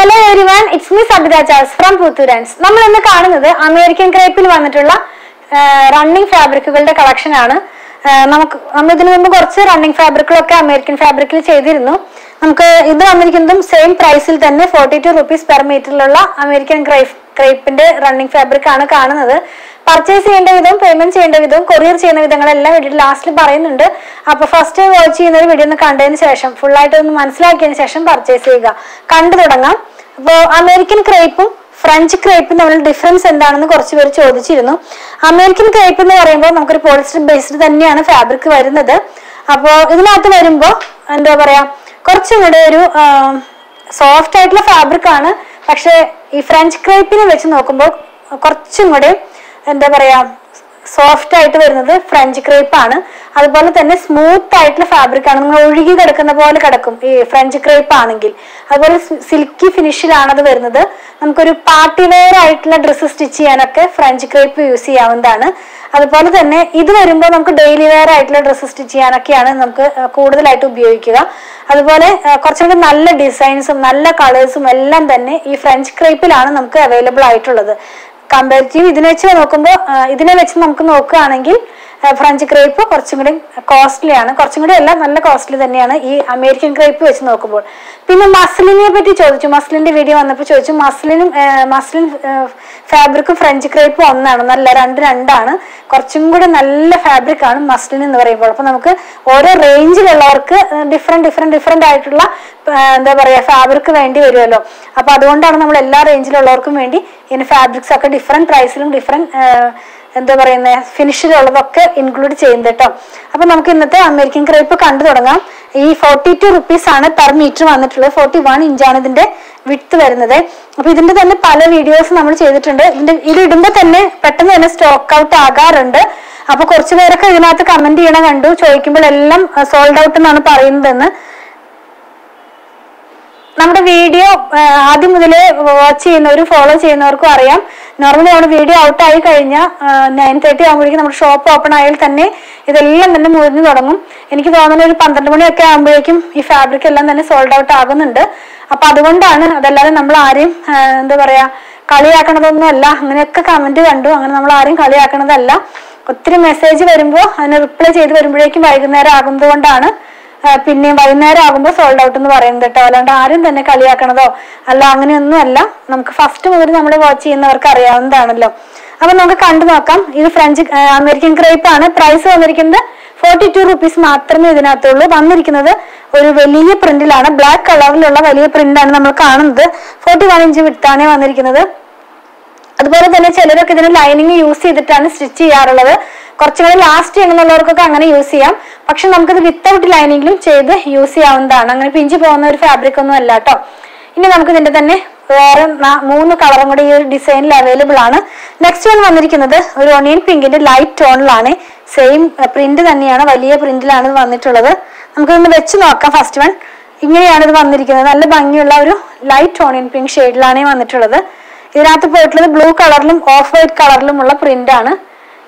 Hello everyone, it's me Sabita Charles from Putturans. നമ്മൾ ഇന്ന് കാണുന്നത് അമേരിക്കൻ ക്രേപ്പിൽ വന്നിട്ടുള്ള റണ്ണിംഗ് ഫാബ്രിക്കുകളുടെ കളക്ഷൻ ആണ്. നമ്മൾ ഇതിനു മുമ്പ് കുറച്ച് റണ്ണിംഗ് ഫാബ്രിക്കുകളൊക്കെ അമേരിക്കൻ ഫാബ്രിക്കിൽ ചെയ്തിരുന്നു. നമുക്ക് ഇത് വന്നിരിക്കുന്നതും സെയിം പ്രൈസിൽ തന്നെ 42 rupees പെർ മീറ്ററിലുള്ള അമേരിക്കൻ ക്രേപ്പിന്റെ റണ്ണിംഗ് ഫാബ്രിക് ആണ് കാണുന്നത്. പർച്ചേസ് ചെയ്യേണ്ട വിധവും പേയ്മെന്റ് ചെയ്യേണ്ട വിധവും കൊറിയർ ചെയ്യുന്ന വിധങ്ങളെല്ലാം വീഡിയോ ലാസ്റ്റിൽ പറയുന്നുണ്ട്. അപ്പൊ ഫസ്റ്റ് വാച്ച് ചെയ്യുന്ന ഒരു വീഡിയോ ഒന്ന് കണ്ടതിന് ശേഷം ഫുൾ ആയിട്ട് ഒന്ന് മനസ്സിലാക്കിയതിന് ശേഷം പർച്ചേസ് ചെയ്യുക. കണ്ടു തുടങ്ങാം. അപ്പോൾ അമേരിക്കൻ ക്രേപ്പും ഫ്രഞ്ച് ക്രേപ്പും തമ്മിൽ ഡിഫറൻസ് എന്താണെന്ന് കുറച്ച് പേര് ചോദിച്ചിരുന്നു. അമേരിക്കൻ ക്രേപ്പ് എന്ന് പറയുമ്പോൾ നമുക്കൊരു പോളിസ്റ്റർ ബേസ്ഡ് തന്നെയാണ് ഫാബ്രിക് വരുന്നത്. അപ്പോൾ ഇതിനകത്ത് വരുമ്പോൾ എന്താ പറയാ, കുറച്ചും കൂടെ ഒരു സോഫ്റ്റ് ആയിട്ടുള്ള ഫാബ്രിക് ആണ്. പക്ഷെ ഈ ഫ്രഞ്ച് ക്രേപ്പിനെ വെച്ച് നോക്കുമ്പോൾ കുറച്ചും കൂടെ എന്താ പറയാ സോഫ്റ്റ് ആയിട്ട് വരുന്നത് ഫ്രഞ്ച് ക്രേപ്പ് ആണ്. അതുപോലെ തന്നെ സ്മൂത്ത് ആയിട്ടുള്ള ഫാബ്രിക് ആണ്, നിങ്ങൾ ഒഴുകി കിടക്കുന്ന പോലെ കിടക്കും ഈ ഫ്രഞ്ച് ക്രേപ്പ് ആണെങ്കിൽ. അതുപോലെ സിൽക്കി ഫിനിഷിലാണ് അത് വരുന്നത്. നമുക്കൊരു പാർട്ടി വെയർ ആയിട്ടുള്ള ഡ്രസ്സ് സ്റ്റിച്ച് ചെയ്യാനൊക്കെ ഫ്രഞ്ച് ക്രേപ്പ് യൂസ് ചെയ്യാവുന്നതാണ്. അതുപോലെ തന്നെ ഇത് വരുമ്പോൾ നമുക്ക് ഡെയിലി വെയർ ആയിട്ടുള്ള ഡ്രസ്സ് സ്റ്റിച്ച് ചെയ്യാനൊക്കെയാണ് നമുക്ക് കൂടുതലായിട്ട് ഉപയോഗിക്കുക. അതുപോലെ കുറച്ചുകൂടി നല്ല ഡിസൈൻസും നല്ല കളേഴ്സും എല്ലാം തന്നെ ഈ ഫ്രഞ്ച് ക്രേപ്പിലാണ് നമുക്ക് അവൈലബിൾ ആയിട്ടുള്ളത്. കമ്പാരിറ്റീവ് ഇതിനെ വെച്ച് നമുക്ക് നോക്കുകയാണെങ്കിൽ ഫ്രഞ്ച് ക്രേപ്പ് കുറച്ചും കൂടി കോസ്റ്റ്ലി ആണ്. കുറച്ചും കൂടി അല്ല, നല്ല കോസ്റ്റ്ലി തന്നെയാണ് ഈ അമേരിക്കൻ ക്രേപ്പ് വെച്ച് നോക്കുമ്പോൾ. പിന്നെ മസ്ലിനെ പറ്റി ചോദിച്ചു, മസ്ലിന്റെ വീഡിയോ വന്നപ്പോൾ ചോദിച്ചു. മസ്ലിൻ ഫാബ്രിക്കും ഫ്രഞ്ച് ക്രേപ്പും ഒന്നാണ്, നല്ല രണ്ടാണ്. കുറച്ചും കൂടി നല്ല ഫാബ്രിക് ആണ് മസ്ലിൻ എന്ന് പറയുമ്പോൾ. അപ്പൊ നമുക്ക് ഓരോ റേഞ്ചിലുള്ളവർക്ക് ഡിഫറെന്റ് ആയിട്ടുള്ള എന്താ പറയാ ഫാബ്രിക് വേണ്ടി വരുമല്ലോ. അപ്പൊ അതുകൊണ്ടാണ് നമ്മൾ എല്ലാ റേഞ്ചിലുള്ളവർക്കും വേണ്ടി ഇങ്ങനെ ഫാബ്രിക്സ് ഒക്കെ ഡിഫറെന്റ് പ്രൈസിലും എന്താ പറയുന്നത് ഫിനിഷിലുള്ളതൊക്കെ ഇൻക്ലൂഡ് ചെയ്യുന്നത് കേട്ടോ. അപ്പൊ നമുക്ക് ഇന്നത്തെ അമേരിക്കൻ ക്രേപ്പ് കണ്ടു തുടങ്ങാം. ഈ 42 rupees ആണ് പെർ മീറ്റർ വന്നിട്ടുള്ളത്. 41 ഇഞ്ചാണ് ഇതിന്റെ വിഡ്ത്ത് വരുന്നത്. അപ്പൊ ഇതിന്റെ തന്നെ പല വീഡിയോസ് നമ്മൾ ചെയ്തിട്ടുണ്ട്. ഇത് ഇടുമ്പോൾ തന്നെ പെട്ടെന്ന് തന്നെ സ്റ്റോക്ക് ഔട്ട് ആകാറുണ്ട്. അപ്പൊ കുറച്ചു പേരൊക്കെ ഇതിനകത്ത് കമന്റ് ചെയ്യണ കണ്ടു, ചോദിക്കുമ്പോൾ എല്ലാം സോൾഡ് ഔട്ട് എന്നാണ് പറയുന്നതെന്ന്. നമ്മുടെ വീഡിയോ ആദ്യം മുതലേ വാച്ച് ചെയ്യുന്നവരും ഫോളോ ചെയ്യുന്നവർക്കും അറിയാം. നോർമലി നമ്മുടെ വീഡിയോ ഔട്ട് ആയി കഴിഞ്ഞാൽ 9:30 ആകുമ്പോഴേക്കും നമ്മുടെ ഷോപ്പ് ഓപ്പൺ ആയാൽ തന്നെ ഇതെല്ലാം തന്നെ മുറിഞ്ഞു തുടങ്ങും. എനിക്ക് തോന്നുന്ന ഒരു 12 മണിയൊക്കെ ആകുമ്പോഴേക്കും ഈ ഫാബ്രിക് എല്ലാം തന്നെ സോൾഡ് ഔട്ട് ആകുന്നുണ്ട്. അപ്പൊ അതുകൊണ്ടാണ്. അതല്ലാതെ നമ്മൾ ആരെയും എന്താ പറയാ കളിയാക്കണതൊന്നും അല്ല. അങ്ങനെയൊക്കെ കമന്റ് കണ്ടു, അങ്ങനെ നമ്മൾ ആരെയും കളിയാക്കണതല്ല. ഒത്തിരി മെസ്സേജ് വരുമ്പോൾ അതിന് റിപ്ലൈ ചെയ്ത് വരുമ്പോഴേക്കും വൈകുന്നേരം ആകുന്നത് കൊണ്ടാണ് പിന്നെയും വൈകുന്നേരം ആകുമ്പോൾ സോൾഡ് ഔട്ട് എന്ന് പറയുന്നത് കേട്ടോ. അല്ലാണ്ട് ആരും തന്നെ കളിയാക്കണതോ അല്ല, അങ്ങനെയൊന്നും അല്ല. നമുക്ക് ഫസ്റ്റ് മുതൽ നമ്മൾ വാച്ച് ചെയ്യുന്നവർക്ക് അറിയാവുന്നതാണല്ലോ. അപ്പൊ നമുക്ക് കണ്ടു നോക്കാം. ഇത് അമേരിക്കൻ ക്രേപ്പ് ആണ്. പ്രൈസ് വന്നിരിക്കുന്നത് 42 rupees മാത്രമേ ഇതിനകത്തുള്ളൂ. വന്നിരിക്കുന്നത് ഒരു വലിയ പ്രിന്റിലാണ്, ബ്ലാക്ക് കളറിലുള്ള വലിയ പ്രിന്റാണ് നമ്മൾ കാണുന്നത്. 41 inch വിഡ്ത്താണ് വന്നിരിക്കുന്നത്. അതുപോലെ തന്നെ ചിലരൊക്കെ ഇതിന് ലൈനിങ് യൂസ് ചെയ്തിട്ടാണ് സ്റ്റിച്ച് ചെയ്യാറുള്ളത്. കുറച്ചുകൂടി ലാസ്റ്റ് ചെയ്യണമെന്നുള്ളവർക്കൊക്കെ അങ്ങനെ യൂസ് ചെയ്യാം. പക്ഷെ നമുക്കിത് വിത്തൗട്ട് ലൈനിങ്ങിലും ചെയ്ത് യൂസ് ചെയ്യാവുന്നതാണ്. അങ്ങനെ പിഞ്ചു പോകുന്ന ഒരു ഫാബ്രിക് ഒന്നും അല്ല കേട്ടോ. ഇനി നമുക്ക് ഇതിന്റെ തന്നെ വേറെ 3 കളറും കൂടി ഈ ഒരു ഡിസൈനിൽ അവൈലബിൾ ആണ്. നെക്സ്റ്റ് വൺ വന്നിരിക്കുന്നത് ഒരു ഒണിയൻ പിങ്കിന്റെ ലൈറ്റ് ടോണിലാണ്. സെയിം പ്രിന്റ് തന്നെയാണ്, വലിയ പ്രിന്റിലാണ് ഇത് വന്നിട്ടുള്ളത്. നമുക്കിതൊന്ന് വെച്ച് നോക്കാം. ഫസ്റ്റ് വൺ ഇങ്ങനെയാണ് ഇത് വന്നിരിക്കുന്നത്. നല്ല ഭംഗിയുള്ള ഒരു ലൈറ്റ് ഓണിയൻ പിങ്ക് ഷെയ്ഡിലാണ് വന്നിട്ടുള്ളത്. ഇതിനകത്ത് പോയിട്ടുള്ളത് ബ്ലൂ കളറിലും ഓഫ് വൈറ്റ് കളറിലുമുള്ള പ്രിന്റ് ആണ്.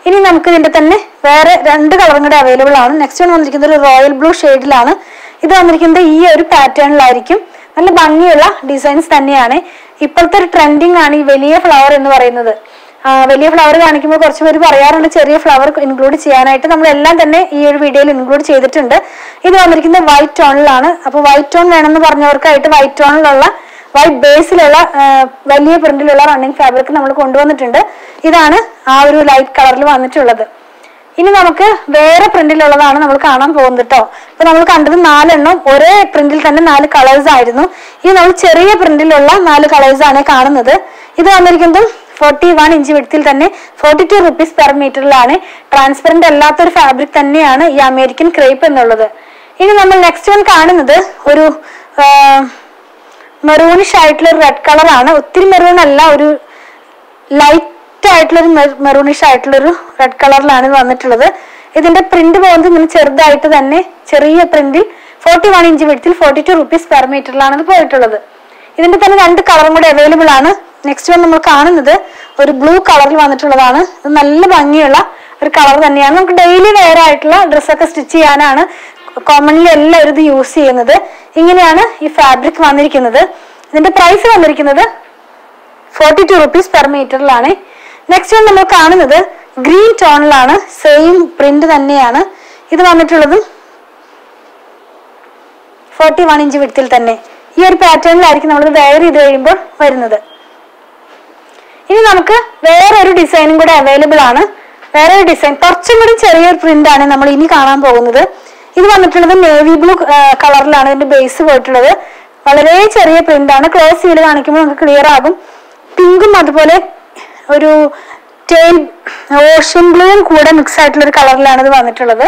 ഇനി നമുക്ക് ഇതിന്റെ തന്നെ വേറെ 2 കളറും കൂടെ അവൈലബിൾ ആണ്. നെക്സ്റ്റ് വൺ വന്നിരിക്കുന്നത് ഒരു റോയൽ ബ്ലൂ ഷെയ്ഡിലാണ്. ഇത് വന്നിരിക്കുന്നത് ഈ ഒരു പാറ്റേണിലായിരിക്കും. നല്ല ഭംഗിയുള്ള ഡിസൈൻസ് തന്നെയാണ്. ഇപ്പോഴത്തെ ഒരു ട്രെൻഡിങ് ആണ് ഈ വലിയ ഫ്ലവർ എന്ന് പറയുന്നത്. വലിയ ഫ്ലവർ കാണിക്കുമ്പോൾ കുറച്ച് പേര് പറയാറുണ്ട് ചെറിയ ഫ്ലവർ ഇൻക്ലൂഡ് ചെയ്യാനായിട്ട്. നമ്മളെല്ലാം തന്നെ ഈ ഒരു വീഡിയോയിൽ ഇൻക്ലൂഡ് ചെയ്തിട്ടുണ്ട്. ഇത് വന്നിരിക്കുന്നത് വൈറ്റ് ടോണിലാണ്. അപ്പൊ വൈറ്റ് ടോൺ വേണമെന്ന് പറഞ്ഞവർക്കായിട്ട് വൈറ്റ് ടോണിലുള്ള വൈറ്റ് ബേസിലുള്ള വലിയ പ്രിന്റിലുള്ള റണ്ണിങ് ഫാബ്രിക് നമ്മൾ കൊണ്ടുവന്നിട്ടുണ്ട്. ഇതാണ് ആ ഒരു ലൈറ്റ് കളറിൽ വന്നിട്ടുള്ളത്. ഇനി നമുക്ക് വേറെ പ്രിന്റിലുള്ളതാണ് നമ്മൾ കാണാൻ പോകുന്നത് കേട്ടോ. ഇപ്പൊ നമ്മൾ കണ്ടത് 4 എണ്ണം ഒരേ പ്രിന്റിൽ തന്നെ 4 കളേഴ്സ് ആയിരുന്നു. ഇനി നമ്മൾ ചെറിയ പ്രിന്റിലുള്ള 4 കളേഴ്സ് ആണ് കാണുന്നത്. ഇത് വന്നിരിക്കുന്നതും 41 inch വിഡ്ത്തിൽ തന്നെ 42 rupees പെർ മീറ്ററിലാണ്. ട്രാൻസ്പെറന്റ് അല്ലാത്തൊരു ഫാബ്രിക് തന്നെയാണ് ഈ അമേരിക്കൻ ക്രേപ്പ് എന്നുള്ളത്. ഇനി നമ്മൾ നെക്സ്റ്റ് വൺ കാണുന്നത് ഒരു മെറൂണിഷ് ആയിട്ടുള്ള ഒരു റെഡ് കളറാണ്. ഒത്തിരി മെറൂൺ അല്ല, ഒരു ലൈറ്റ് ആയിട്ടുള്ളൊരു മെറൂണിഷ് ആയിട്ടുള്ളൊരു റെഡ് കളറിലാണ് ഇത് വന്നിട്ടുള്ളത്. ഇതിന്റെ പ്രിന്റ് പോകുന്നത് ഇങ്ങനെ ചെറുതായിട്ട് തന്നെ ചെറിയ പ്രിന്റിൽ 41 inch വിഡ്ത്തിൽ 42 rupees പെർ മീറ്ററിലാണ് ഇത് പോയിട്ടുള്ളത്. ഇതിന്റെ തന്നെ 2 കളറും കൂടെ അവൈലബിൾ ആണ്. നെക്സ്റ്റ് വൺ നമ്മൾ കാണുന്നത് ഒരു ബ്ലൂ കളറിൽ വന്നിട്ടുള്ളതാണ്. ഇത് നല്ല ഭംഗിയുള്ള ഒരു കളർ തന്നെയാണ്. നമുക്ക് ഡെയിലി വെയർ ആയിട്ടുള്ള ഡ്രസ്സൊക്കെ സ്റ്റിച്ച് ചെയ്യാനാണ് കോമൺലി എല്ലാവരും ഇത് യൂസ് ചെയ്യുന്നത്. ഇങ്ങനെയാണ് ഈ ഫാബ്രിക് വന്നിരിക്കുന്നത്. ഇതിന്റെ പ്രൈസ് വന്നിരിക്കുന്നത് 42 rupees per meterലാണ്. നെക്സ്റ്റ് നമ്മൾ കാണുന്നത് ഗ്രീൻ ടോണിലാണ്, സെയിം പ്രിന്റ് തന്നെയാണ്. ഇത് വന്നിട്ടുള്ളത് 41 inch വിഡ്ത്തിൽ തന്നെ. ഈ ഒരു പാറ്റേണിലായിരിക്കും നമ്മൾ വെയർ ചെയ്ത് കഴിയുമ്പോൾ വരുന്നത്. ഇനി നമുക്ക് വേറൊരു ഡിസൈനും കൂടെ അവൈലബിൾ ആണ്. വേറൊരു ഡിസൈൻ കുറച്ചും കൂടി ചെറിയൊരു പ്രിന്റ് ആണ് നമ്മൾ ഇനി കാണാൻ പോകുന്നത്. ഇത് വന്നിട്ടുള്ളത് നേവി ബ്ലൂ കളറിലാണ് ഇതിന്റെ ബേസ് പോയിട്ടുള്ളത്. വളരെ ചെറിയ പ്രിന്റ് ആണ്. ക്ലോസ് ചെയ്ത് കാണിക്കുമ്പോൾ നമുക്ക് ക്ലിയർ ആകും. പിങ്കും അതുപോലെ ഒരു ടെയിൽ ഓഷ്യൻ ബ്ലൂവും കൂടെ മിക്സ് ആയിട്ടുള്ള ഒരു കളറിലാണ് ഇത് വന്നിട്ടുള്ളത്.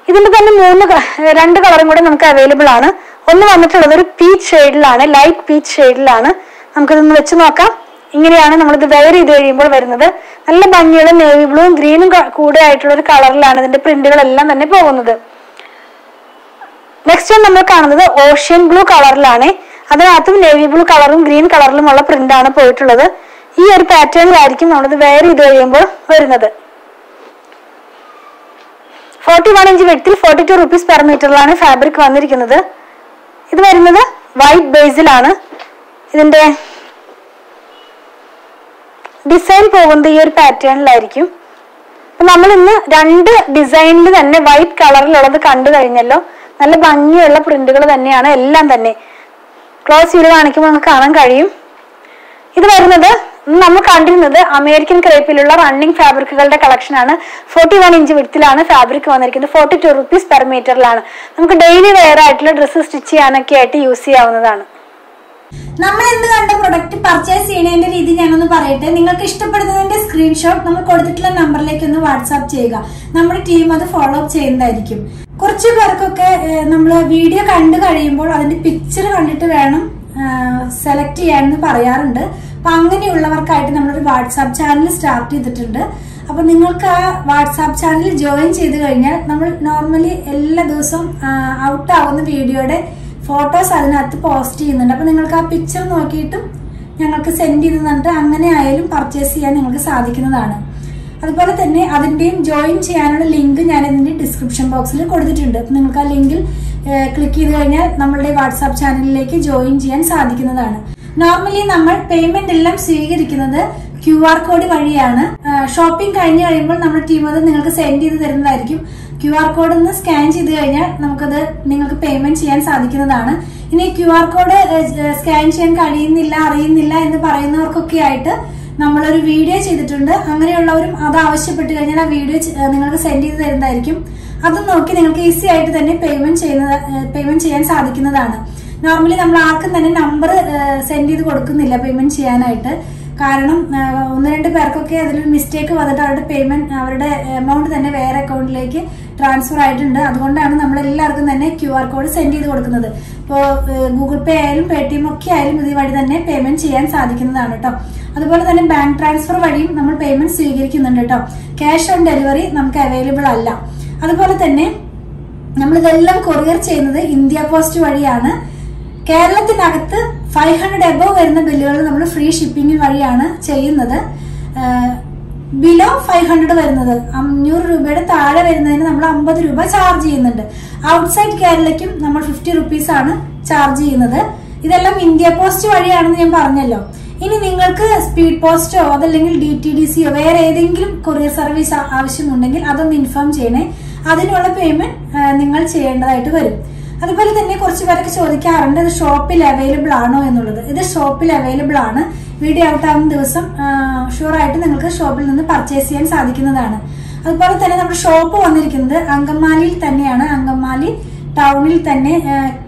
ഇതിന്റെ തന്നെ 2 കളറും കൂടെ നമുക്ക് അവൈലബിൾ ആണ്. ഒന്ന് വന്നിട്ടുള്ളത് ഒരു പീച്ച് ഷെയ്ഡിലാണ്, ലൈറ്റ് പീച്ച് ഷെയ്ഡിലാണ്. നമുക്കിതൊന്ന് വെച്ച് നോക്കാം. ഇങ്ങനെയാണ് നമ്മളിത് വെയർ ചെയ്ത് കഴിയുമ്പോൾ വരുന്നത്. നല്ല ഭംഗിയുള്ള നേവി ബ്ലൂവും ഗ്രീനും കൂടെ ആയിട്ടുള്ള ഒരു കളറിലാണ് ഇതിന്റെ പ്രിന്റുകളെല്ലാം തന്നെ പോകുന്നത്. നെക്സ്റ്റ് നമ്മൾ കാണുന്നത് ഓഷ്യൻ ബ്ലൂ കളറിലാണ്. അതിനകത്തും നേവി ബ്ലൂ കളറും ഗ്രീൻ കളറിലുമുള്ള പ്രിന്റ് ആണ് പോയിട്ടുള്ളത്. ഈ ഒരു പാറ്റേണിലായിരിക്കും നമ്മളിത് വെയർ ചെയ്ത് കഴിയുമ്പോൾ വരുന്നത്. 41 inch വിഡ്ത്തിൽ 42 rupees per meterലാണ് ഫാബ്രിക് വന്നിരിക്കുന്നത്. ഇത് വരുന്നത് വൈറ്റ് ബേസിലാണ്. ഇതിന്റെ ഡിസൈൻ പോകുന്നത് ഈ ഒരു പാറ്റേണിലായിരിക്കും. അപ്പൊ നമ്മൾ ഇന്ന് 2 ഡിസൈനിൽ തന്നെ വൈറ്റ് കളറിലുള്ളത് കണ്ടു കഴിഞ്ഞല്ലോ. നല്ല ഭംഗിയുള്ള പ്രിന്റുകൾ തന്നെയാണ് എല്ലാം തന്നെ. ക്ലോസ് ചെയ്ത് കാണിക്കുമ്പോൾ നമുക്ക് കാണാൻ കഴിയും. ഇത് വരുന്നത് നമ്മൾ കണ്ടിരുന്നത് അമേരിക്കൻ ക്രേപ്പിലുള്ള റണ്ണിങ് ഫാബ്രിക്കുകളുടെ കളക്ഷൻ ആണ്. 41 inch വിഡ്ത്തിലാണ് ഫാബ്രിക് വന്നിരിക്കുന്നത്. 42 rupees per meterലാണ്. നമുക്ക് ഡെയിലി വെയർ ആയിട്ടുള്ള ഡ്രസ്സ് സ്റ്റിച്ച് ചെയ്യാനൊക്കെ ആയിട്ട് യൂസ് ചെയ്യാവുന്നതാണ്. നമ്മൾ ഇന്ന് കണ്ട പ്രൊഡക്റ്റ് പർച്ചേസ് ചെയ്യുന്നതിന്റെ രീതി ഞാനൊന്ന് പറയട്ടെ. നിങ്ങൾക്ക് ഇഷ്ടപ്പെടുന്നതിന്റെ സ്ക്രീൻഷോട്ട് നമ്മൾ കൊടുത്തിട്ടുള്ള നമ്പറിലേക്ക് ഒന്ന് വാട്സാപ്പ് ചെയ്യുക. നമ്മുടെ ടീം അത് ഫോളോ അപ്പ് ചെയ്യുന്നതായിരിക്കും. കുറച്ചു പേർക്കൊക്കെ നമ്മൾ വീഡിയോ കണ്ടു കഴിയുമ്പോൾ അതിന്റെ പിക്ചർ കണ്ടിട്ട് വേണം സെലക്ട് ചെയ്യാനെന്ന് പറയാറുണ്ട്. അപ്പൊ അങ്ങനെയുള്ളവർക്കായിട്ട് നമ്മളൊരു വാട്സാപ്പ് ചാനൽ സ്റ്റാർട്ട് ചെയ്തിട്ടുണ്ട്. അപ്പൊ നിങ്ങൾക്ക് ആ വാട്സാപ്പ് ചാനൽ ജോയിൻ ചെയ്ത് കഴിഞ്ഞാൽ നമ്മൾ നോർമലി എല്ലാ ദിവസവും ഔട്ട് ആവുന്ന വീഡിയോയുടെ ഫോട്ടോസ് അതിനകത്ത് പോസ്റ്റ് ചെയ്യുന്നുണ്ട്. അപ്പൊ നിങ്ങൾക്ക് ആ പിക്ചർ നോക്കിയിട്ടും ഞങ്ങൾക്ക് സെൻഡ് ചെയ്ത് തന്നിട്ട് അങ്ങനെ ആയാലും പർച്ചേസ് ചെയ്യാൻ നിങ്ങൾക്ക് സാധിക്കുന്നതാണ്. അതുപോലെ തന്നെ അതിന്റെയും ജോയിൻ ചെയ്യാനുള്ള ലിങ്ക് ഞാൻ ഇതിന്റെ ഡിസ്ക്രിപ്ഷൻ ബോക്സിൽ കൊടുത്തിട്ടുണ്ട്. നിങ്ങൾക്ക് ആ ലിങ്കിൽ ക്ലിക്ക് ചെയ്ത് കഴിഞ്ഞാൽ നമ്മളുടെ വാട്സാപ്പ് ചാനലിലേക്ക് ജോയിൻ ചെയ്യാൻ സാധിക്കുന്നതാണ്. നോർമലി നമ്മൾ പേയ്മെന്റ് എല്ലാം സ്വീകരിക്കുന്നത് QR കോഡ് വഴിയാണ്. ഷോപ്പിംഗ് കഴിഞ്ഞ് കഴിയുമ്പോൾ നമ്മുടെ ടീം അത് നിങ്ങൾക്ക് സെൻഡ് ചെയ്ത് തരുന്നതായിരിക്കും. QR കോഡ് ഒന്ന് സ്കാൻ ചെയ്ത് കഴിഞ്ഞാൽ നമുക്കത് നിങ്ങൾക്ക് പേയ്മെന്റ് ചെയ്യാൻ സാധിക്കുന്നതാണ്. ഇനി QR കോഡ് സ്കാൻ ചെയ്യാൻ കഴിയുന്നില്ല, അറിയുന്നില്ല എന്ന് പറയുന്നവർക്കൊക്കെ ആയിട്ട് നമ്മളൊരു വീഡിയോ ചെയ്തിട്ടുണ്ട്. അങ്ങനെയുള്ളവരും അത് ആവശ്യപ്പെട്ട് കഴിഞ്ഞാൽ ആ വീഡിയോ നിങ്ങൾക്ക് സെൻഡ് ചെയ്ത് തരുന്നതായിരിക്കും. അത് നോക്കി നിങ്ങൾക്ക് ഈസി ആയിട്ട് തന്നെ പേയ്മെന്റ് ചെയ്യാൻ സാധിക്കുന്നതാണ്. നോർമലി നമ്മൾ ആർക്കും തന്നെ നമ്പർ സെൻഡ് ചെയ്ത് കൊടുക്കുന്നില്ല പേയ്മെന്റ് ചെയ്യാനായിട്ട്. കാരണം 1-2 പേർക്കൊക്കെ അതിലൊരു മിസ്റ്റേക്ക് വന്നിട്ട് അവരുടെ എമൗണ്ട് തന്നെ വേറെ അക്കൗണ്ടിലേക്ക് ട്രാൻസ്ഫർ ആയിട്ടുണ്ട്. അതുകൊണ്ടാണ് നമ്മൾ എല്ലാവർക്കും തന്നെ QR കോഡ് സെൻഡ് ചെയ്ത് കൊടുക്കുന്നത്. ഇപ്പോൾ ഗൂഗിൾ പേ ആയാലും Paytm ഒക്കെ ആയാലും ഇത് വഴി തന്നെ പേയ്മെന്റ് ചെയ്യാൻ സാധിക്കുന്നതാണ് കേട്ടോ. അതുപോലെ തന്നെ ബാങ്ക് ട്രാൻസ്ഫർ വഴിയും നമ്മൾ പേയ്മെന്റ് സ്വീകരിക്കുന്നുണ്ട് കേട്ടോ. ക്യാഷ് ഓൺ ഡെലിവറി നമുക്ക് അവൈലബിൾ അല്ല. അതുപോലെ തന്നെ നമ്മളിതെല്ലാം കൊറിയർ ചെയ്യുന്നത് ഇന്ത്യ പോസ്റ്റ് വഴിയാണ്. കേരളത്തിനകത്ത് 500 എബോവ് വരുന്ന ബില്ലുകൾ നമ്മൾ ഫ്രീ ഷിപ്പിംഗ് വഴിയാണ് ചെയ്യുന്നത്. ബിലോ 500 വരുന്നത് 500 രൂപയുടെ താഴെ വരുന്നതിന് നമ്മൾ 50 രൂപ ചാർജ് ചെയ്യുന്നുണ്ട്. ഔട്ട്സൈഡ് കേരളയ്ക്കും നമ്മൾ 50 rupees ആണ് ചാർജ് ചെയ്യുന്നത്. ഇതെല്ലാം ഇന്ത്യ പോസ്റ്റ് വഴിയാണെന്ന് ഞാൻ പറഞ്ഞല്ലോ. ഇനി നിങ്ങൾക്ക് സ്പീഡ് പോസ്റ്റോ അതല്ലെങ്കിൽ DTDCയോ വേറെ ഏതെങ്കിലും കൊറിയർ സർവീസ് ആവശ്യമുണ്ടെങ്കിൽ അതൊന്ന് ഇൻഫോം ചെയ്യണേ. അതിനുള്ള പേയ്മെന്റ് നിങ്ങൾ ചെയ്യേണ്ടതായിട്ട് വരും. അതുപോലെ തന്നെ കുറച്ച് പേരൊക്കെ ചോദിക്കാറുണ്ട് ഇത് ഷോപ്പിൽ അവൈലബിൾ ആണോ എന്നുള്ളത്. ഇത് ഷോപ്പിൽ അവൈലബിൾ ആണ്. വീഡിയോ ഔട്ട് ആവുന്ന ദിവസം ഷുവർ ആയിട്ട് നിങ്ങൾക്ക് ഷോപ്പിൽ നിന്ന് പർച്ചേസ് ചെയ്യാൻ സാധിക്കുന്നതാണ്. അതുപോലെ തന്നെ നമ്മുടെ ഷോപ്പ് വന്നിരിക്കുന്നത് അങ്കമാലിയിൽ തന്നെയാണ്. അങ്കമാലി ടൗണിൽ തന്നെ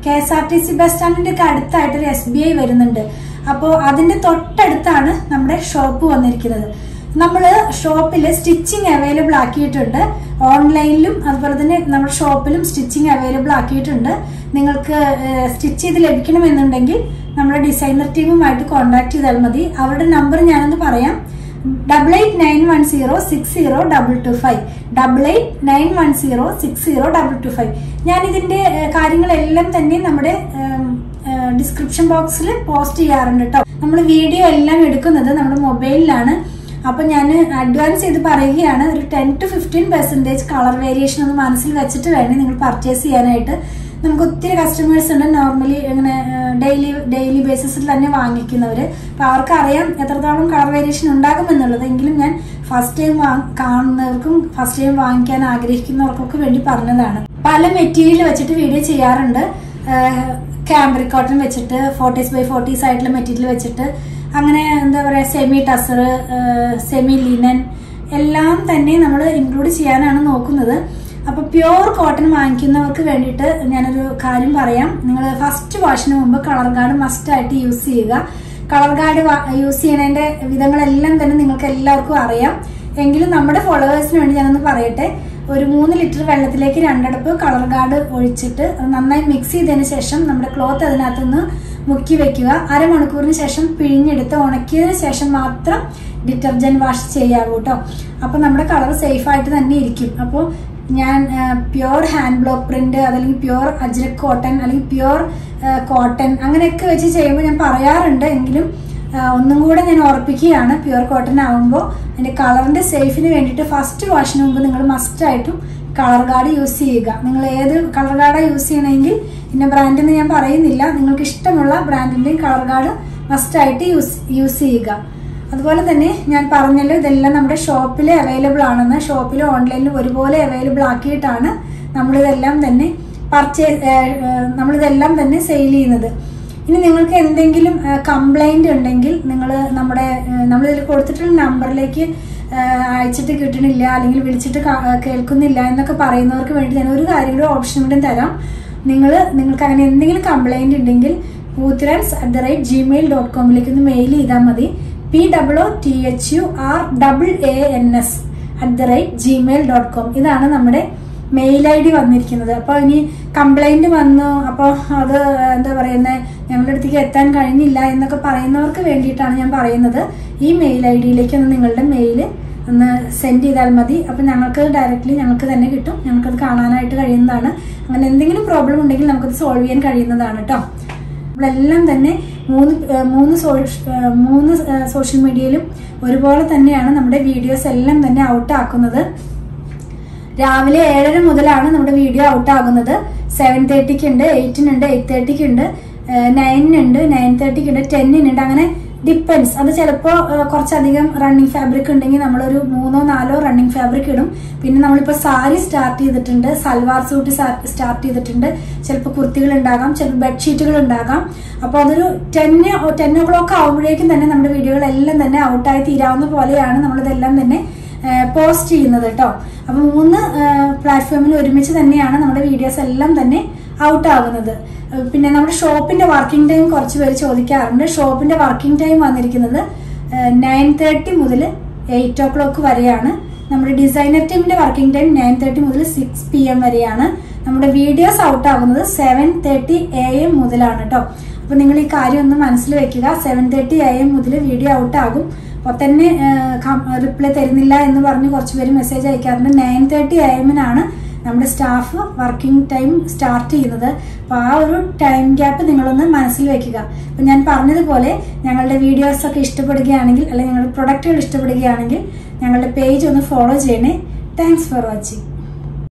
KSRTC ബസ് സ്റ്റാൻഡിന്റെ ഒക്കെ അടുത്തായിട്ടൊരു SBI വരുന്നുണ്ട്. അപ്പോൾ അതിന്റെ തൊട്ടടുത്താണ് നമ്മുടെ ഷോപ്പ് വന്നിരിക്കുന്നത്. നമ്മൾ ഷോപ്പിൽ സ്റ്റിച്ചിങ് അവൈലബിൾ ആക്കിയിട്ടുണ്ട്. ഓൺലൈനിലും അതുപോലെ തന്നെ നമ്മുടെ ഷോപ്പിലും സ്റ്റിച്ചിങ് അവൈലബിൾ ആക്കിയിട്ടുണ്ട്. നിങ്ങൾക്ക് സ്റ്റിച്ച് ചെയ്ത് ലഭിക്കണമെന്നുണ്ടെങ്കിൽ നമ്മുടെ ഡിസൈനർ ടീമുമായിട്ട് കോൺടാക്ട് ചെയ്താൽ മതി. അവരുടെ നമ്പർ ഞാനൊന്ന് പറയാം. 8891060225 8891060225. ഞാൻ ഇതിന്റെ കാര്യങ്ങളെല്ലാം തന്നെ നമ്മുടെ ഡിസ്ക്രിപ്ഷൻ ബോക്സിൽ പോസ്റ്റ് ചെയ്യാറുണ്ട് കേട്ടോ. നമ്മൾ വീഡിയോ എല്ലാം എടുക്കുന്നത് നമ്മുടെ മൊബൈലിലാണ്. അപ്പൊ ഞാൻ അഡ്വാൻസ് ചെയ്ത് പറയുകയാണ്, ഒരു 10 to 15% കളർ വേരിയേഷൻ ഒന്ന് മനസ്സിൽ വെച്ചിട്ട് വേണം നിങ്ങൾ പർച്ചേസ് ചെയ്യാനായിട്ട്. നമുക്ക് ഒത്തിരി കസ്റ്റമേഴ്സ് ഉണ്ട് നോർമലി ഇങ്ങനെ ഡെയിലി ബേസിസിൽ തന്നെ വാങ്ങിക്കുന്നവര്. അപ്പൊ അവർക്ക് അറിയാം എത്രത്തോളം കളർ വേരിയേഷൻ ഉണ്ടാകുമെന്നുള്ളത്. എങ്കിലും ഞാൻ ഫസ്റ്റ് ടൈം കാണുന്നവർക്കും ഫസ്റ്റ് ടൈം വാങ്ങിക്കാൻ ആഗ്രഹിക്കുന്നവർക്കൊക്കെ വേണ്ടി പറഞ്ഞതാണ്. പല മെറ്റീരിയൽ വെച്ചിട്ട് വീഡിയോ ചെയ്യാറുണ്ട്. ക്യാമ്പ്രിക് കോട്ടൺ വെച്ചിട്ട് 40x40 ആയിട്ടുള്ള മെറ്റീരിയൽ വെച്ചിട്ട് അങ്ങനെ എന്താ പറയാ സെമി ടസർ, സെമി ലിനൻ എല്ലാം തന്നെ നമ്മൾ ഇൻക്ലൂഡ് ചെയ്യാനാണ് നോക്കുന്നത്. അപ്പൊ പ്യോർ കോട്ടൺ വാങ്ങിക്കുന്നവർക്ക് വേണ്ടിയിട്ട് ഞാനൊരു കാര്യം പറയാം. നിങ്ങൾ ഫസ്റ്റ് വാഷിന് മുമ്പ് കളർ ഗാർഡ് മസ്റ്റ് ആയിട്ട് യൂസ് ചെയ്യുക. കളർ ഗാർഡ് യൂസ് ചെയ്യുന്നതിന്റെ വിധങ്ങളെല്ലാം തന്നെ നിങ്ങൾക്ക് എല്ലാവർക്കും അറിയാം. എങ്കിലും നമ്മുടെ ഫോളോവേഴ്സിന് വേണ്ടി ഞാനൊന്ന് പറയട്ടെ. ഒരു 3 ലിറ്റർ വെള്ളത്തിലേക്ക് 2 അടപ്പ് കളർ ഗാർഡ് ഒഴിച്ചിട്ട് നന്നായി മിക്സ് ചെയ്തതിന് ശേഷം നമ്മുടെ ക്ലോത്ത് അതിനകത്തുനിന്ന് മുക്കി വെക്കുക. അരമണിക്കൂറിന് ശേഷം പിഴിഞ്ഞെടുത്ത് ഉണക്കിയതിന് ശേഷം മാത്രം ഡിറ്റർജന്റ് വാഷ് ചെയ്യാവൂ കേട്ടോ. അപ്പൊ നമ്മുടെ കളർ സേഫ് ആയിട്ട് തന്നെ ഇരിക്കും. അപ്പോൾ ഞാൻ പ്യോർ ഹാൻഡ് ബ്ലോക്ക് പ്രിന്റ് അതല്ലെങ്കിൽ പ്യോർ അജ്രക് കോട്ടൺ അല്ലെങ്കിൽ പ്യോർ കോട്ടൺ അങ്ങനെയൊക്കെ വെച്ച് ചെയ്യുമ്പോൾ ഞാൻ പറയാറുണ്ട്. എങ്കിലും ഒന്നും കൂടെ ഞാൻ ഓർപ്പിക്കുകയാണ്, പ്യുവർ കോട്ടൺ ആവുമ്പോൾ അതിന്റെ കളറിന്റെ സേഫിന് വേണ്ടിയിട്ട് ഫസ്റ്റ് വാഷിന് മുമ്പ് നിങ്ങൾ മസ്റ്റ് ആയിട്ടും കളർ ഗാർഡ് യൂസ് ചെയ്യുക. നിങ്ങൾ ഏത് കളർ ഗാർഡാണ് യൂസ് ചെയ്യണമെങ്കിൽ ഇന്ന ബ്രാൻഡെന്ന് ഞാൻ പറയുന്നില്ല, നിങ്ങൾക്ക് ഇഷ്ടമുള്ള ബ്രാൻഡിന്റെയും കളർ ഗാർഡ് മസ്റ്റ് ആയിട്ട് യൂസ് ചെയ്യുക. അതുപോലെ തന്നെ ഞാൻ പറഞ്ഞല്ലോ ഇതെല്ലാം നമ്മുടെ ഷോപ്പിൽ അവൈലബിൾ ആണെന്ന്. ഷോപ്പിലും ഓൺലൈനിലും ഒരുപോലെ അവൈലബിൾ ആക്കിയിട്ടാണ് നമ്മളിതെല്ലാം തന്നെ സെയിൽ ചെയ്യുന്നത്. ഇനി നിങ്ങൾക്ക് എന്തെങ്കിലും കംപ്ലൈന്റ് ഉണ്ടെങ്കിൽ നമ്മളിതിൽ കൊടുത്തിട്ടുള്ള നമ്പറിലേക്ക് അയച്ചിട്ട് കിട്ടണില്ല അല്ലെങ്കിൽ വിളിച്ചിട്ട് കേൾക്കുന്നില്ല എന്നൊക്കെ പറയുന്നവർക്ക് വേണ്ടി ഞാൻ ഒരു കാര്യം കൂടെ ഓപ്ഷൻ കൂടെ തരാം. നിങ്ങൾക്ക് അങ്ങനെ എന്തെങ്കിലും കംപ്ലൈന്റ് ഉണ്ടെങ്കിൽ poothurans@gmail.com ഒന്ന് മെയിൽ ചെയ്താൽ മതി. POOTHURANS@gmail.com ഇതാണ് നമ്മുടെ മെയിൽ ID വന്നിരിക്കുന്നത്. അപ്പോൾ ഇനി കംപ്ലൈന്റ് വന്നു, അപ്പോൾ അത് എന്താ പറയുന്നത് ഞങ്ങളുടെ അടുത്തേക്ക് എത്താൻ കഴിഞ്ഞില്ല എന്നൊക്കെ പറയുന്നവർക്ക് വേണ്ടിയിട്ടാണ് ഞാൻ പറയുന്നത്. ഈ മെയിൽ ID-യിലേക്ക് ഒന്ന് നിങ്ങളുടെ മെയില് ഒന്ന് സെൻഡ് ചെയ്താൽ മതി. അപ്പം ഞങ്ങൾക്ക് ഡയറക്റ്റ്ലി ഞങ്ങൾക്ക് തന്നെ കിട്ടും, ഞങ്ങൾക്കത് കാണാനായിട്ട് കഴിയുന്നതാണ്. അങ്ങനെ എന്തെങ്കിലും പ്രോബ്ലം ഉണ്ടെങ്കിൽ നമുക്കത് സോൾവ് ചെയ്യാൻ കഴിയുന്നതാണ് കേട്ടോ. നമ്മളെല്ലാം തന്നെ മൂന്ന് സോഷ്യൽ മീഡിയയിലും ഒരുപോലെ തന്നെയാണ് നമ്മുടെ വീഡിയോസ് എല്ലാം തന്നെ ഔട്ട് ആക്കുന്നത്. രാവിലെ 7:30 മുതലാണ് നമ്മുടെ വീഡിയോ ഔട്ട് ആകുന്നത്. 7:30 ഉണ്ട്, 8 8:30 ഉണ്ട്, 9 ഉണ്ട്, 9:30 10 അങ്ങനെ ഡിപ്പെൻസ്. അത് ചിലപ്പോൾ കുറച്ചധികം റണ്ണിങ് ഫാബ്രിക് ഉണ്ടെങ്കിൽ നമ്മളൊരു 3-4 റണ്ണിങ് ഫാബ്രിക് ഇടും. പിന്നെ നമ്മളിപ്പോൾ സാരി സ്റ്റാർട്ട് ചെയ്തിട്ടുണ്ട്, സൽവാർ സൂട്ട് സ്റ്റാർട്ട് ചെയ്തിട്ടുണ്ട്, ചിലപ്പോൾ കുർത്തികൾ ഉണ്ടാകാം, ചിലപ്പോൾ ബെഡ്ഷീറ്റുകൾ ഉണ്ടാകാം. അപ്പോൾ അതൊരു 10 o'clock ആകുമ്പോഴേക്കും തന്നെ നമ്മുടെ വീഡിയോകളെല്ലാം തന്നെ ഔട്ടായി തീരാവുന്ന പോലെയാണ് നമ്മളിതെല്ലാം തന്നെ പോസ്റ്റ് ചെയ്യുന്നത് കേട്ടോ. അപ്പൊ 3 പ്ലാറ്റ്ഫോമിൽ ഒരുമിച്ച് തന്നെയാണ് നമ്മുടെ വീഡിയോസ് എല്ലാം തന്നെ ഔട്ട് ആകുന്നത്. പിന്നെ നമ്മുടെ ഷോപ്പിന്റെ വർക്കിംഗ് ടൈം കുറച്ച് പേര് ചോദിക്കാറുണ്ട്. ഷോപ്പിന്റെ വർക്കിംഗ് ടൈം വന്നിരിക്കുന്നത് 9:30 മുതൽ 8 o'clock വരെയാണ്. നമ്മുടെ ഡിസൈനർ ടീമിന്റെ വർക്കിംഗ് ടൈം 9:30 മുതൽ 6 PM വരെയാണ്. നമ്മുടെ വീഡിയോസ് ഔട്ട് ആകുന്നത് 7:30 AM മുതലാണ് കേട്ടോ. അപ്പൊ നിങ്ങൾ ഈ കാര്യം ഒന്ന് മനസ്സിൽ വെക്കുക. 7:30 AM മുതൽ വീഡിയോ ഔട്ട് ആകും. അപ്പോൾ തന്നെ റിപ്ലൈ തരുന്നില്ല എന്ന് പറഞ്ഞ് കുറച്ച് പേര് മെസ്സേജ് അയക്കാറുണ്ട്. 9:30 AM നമ്മുടെ സ്റ്റാഫ് വർക്കിംഗ് ടൈം സ്റ്റാർട്ട് ചെയ്യുന്നത്. അപ്പോൾ ആ ഒരു ടൈം ഗ്യാപ്പ് നിങ്ങളൊന്ന് മനസ്സിൽ വെക്കുക. അപ്പം ഞാൻ പറഞ്ഞതുപോലെ ഞങ്ങളുടെ വീഡിയോസ് ഒക്കെ ഇഷ്ടപ്പെടുകയാണെങ്കിൽ അല്ലെങ്കിൽ ഞങ്ങളുടെ പ്രൊഡക്റ്റുകൾ ഇഷ്ടപ്പെടുകയാണെങ്കിൽ ഞങ്ങളുടെ പേജ് ഒന്ന് ഫോളോ ചെയ്യണേ. Thanks for watching.